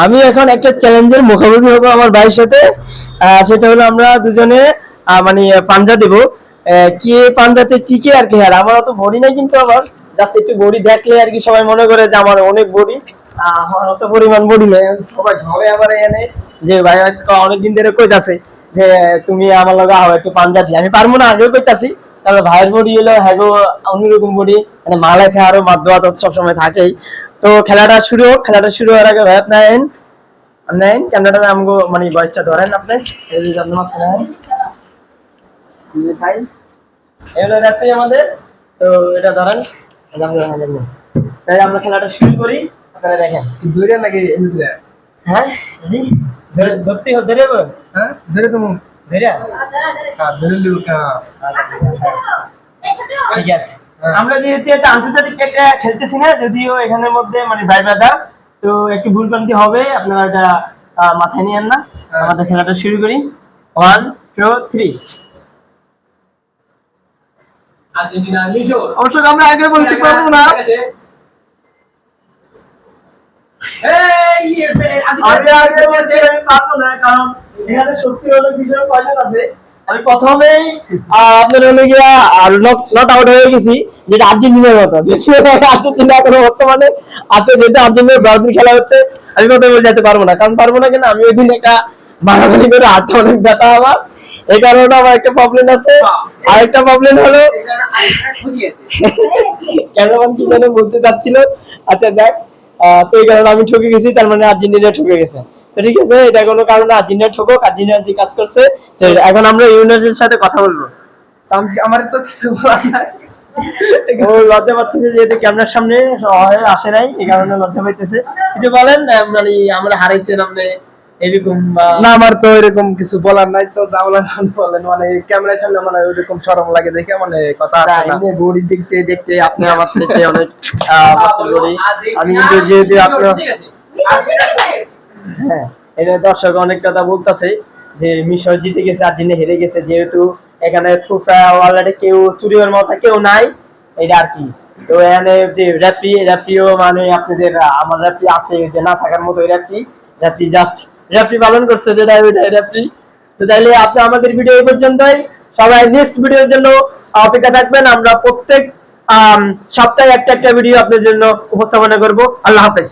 আমি এখন একটা চ্যালেঞ্জের মুখোমুখি হবো আমার ভাইয়ের সাথে। সেটা হলো আমরা দুজনে মানে পাঞ্জা দেব। কে পাঞ্জাতে টিকে আর কি। আর আমার অত বডি নাই, কিন্তু আমার জাস্ট একটু বডি দেখলে আর কি সবাই মনে করে যে আমার অনেক বডি। আমার অত পরিমাণ বডি নেই। সবাই ঘরে আবার এনে যে ভাই আজকে অনেকদিন ধরে কইতাছে যে তুমি আমার লগে আও একটু পাঞ্জা দি। আমি পারবো না, আগেও কইতাছি। তবে ভাইয়ের বডি হলো হ্যাঁ অন্যরকম বডি, মানে মালে খায় আরো মাদ্দা সবসময় থাকেই। তো খেলাটা শুরু হোক। খেলাটা শুরু হওয়ার আগে ভাই আপনার নেন ক্যামেরাটা আমগো মানে ভয়েসটা ধরেন আপনি। এই যে আপনি মাঝখানে নেন। ভাই এগুলো রাখছি আমাদের। তো এটা ধরেন। তাই আমরা খেলাটা শুরু করি। আপনারা দেখেন ধরে নাকি এমনি। হ্যাঁ জি ধরে ধরতে হবে। ধরে হবে হ্যাঁ ধরে তুমি ধরে হ্যাঁ ধরে লিও কা। ঠিক আছে। আমরা যেহেতু একটা আন্তর্জাতিক একটা খেলতেছি না, যদিও এখানের মধ্যে মানে ভাই ব্রাদার, তো একটু ভুল ভ্রান্তি হবে, আপনারা এটা মাথায় নিয়েন না। আমাদের খেলাটা শুরু করি। 1 2 3। আর্জেন্টিনা মিশর। অবশ্য আমরা আগে বলতে পারবো না। এই আগে বলছি আমি পারবো না, কারণ এখানে সত্যি হলো কিছু কয়জন আছে। আমি প্রথমেই আপনার হলে গিয়া আর নট আউট হয়ে গেছি, যেটা আর্জেন্টিনার মতো। আর্জেন্টিনা কোনো বর্তমানে আছে, যেটা আর্জেন্টিনার ব্রাজিল খেলা হচ্ছে। আমি কথা বলে যেতে পারবো না, কারণ পারবো না কেন, আমি ওই দিন একটা মারামারি করে হাতটা অনেক ব্যথা আমার, এই কারণে আমার একটা প্রবলেম আছে। আরেকটা প্রবলেম হলো ক্যামেরাম্যান কি যেন বলতে চাচ্ছিল। আচ্ছা যাক, তো এই কারণে আমি ঠকে গেছি, তার মানে আর্জেন্টিনা ঠকে গেছে। তো ঠিক আছে, এটা কোনো কারণে আর্জেন্টিনা ঠকুক, আর্জেন্টিনা যে কাজ করছে। এখন আমরা ইউনাইটেডের সাথে কথা বলবো। আমার তো কিছু বলার নাই। ও লজ্জা পাচ্ছে যেহেতু ক্যামেরার সামনে আসে নাই, এই কারণে লজ্জা পাইতেছে। কিছু বলেন, মানে আমরা হারাইছেন আপনি এরকম না, আমার তো এরকম কিছু বলার নাই। তো যা বলার বলেন, মানে ক্যামেরার সামনে মানে ওইরকম শরম লাগে দেখে মানে কথা আসে না। বডি দেখতে দেখতে আপনি আমার থেকে অনেক বডি। আমি কিন্তু যেহেতু আপনার হ্যাঁ, এটা দর্শক অনেক কথা বলতেছে যে মিশর জিতে গেছে, আর্জেন্টিনা হেরে গেছে, যেহেতু এখানে ফিফা অলরেডি কেউ চুরি হওয়ার মতো কেউ নাই, এটা আর কি। তো এখানে যে রেফারিও মানে আপনাদের আমার রেফারি আছে যে না থাকার মতো, রেফারি জাস্ট রেফারি পালন করছে, যেটা ওইটাই রেফারি। তো তাইলে আপনি আমাদের ভিডিও এই পর্যন্তই। সবাই নেক্সট ভিডিওর জন্য অপেক্ষা থাকবেন। আমরা প্রত্যেক সপ্তাহে একটা একটা ভিডিও আপনাদের জন্য উপস্থাপনা করব। আল্লাহ হাফেজ।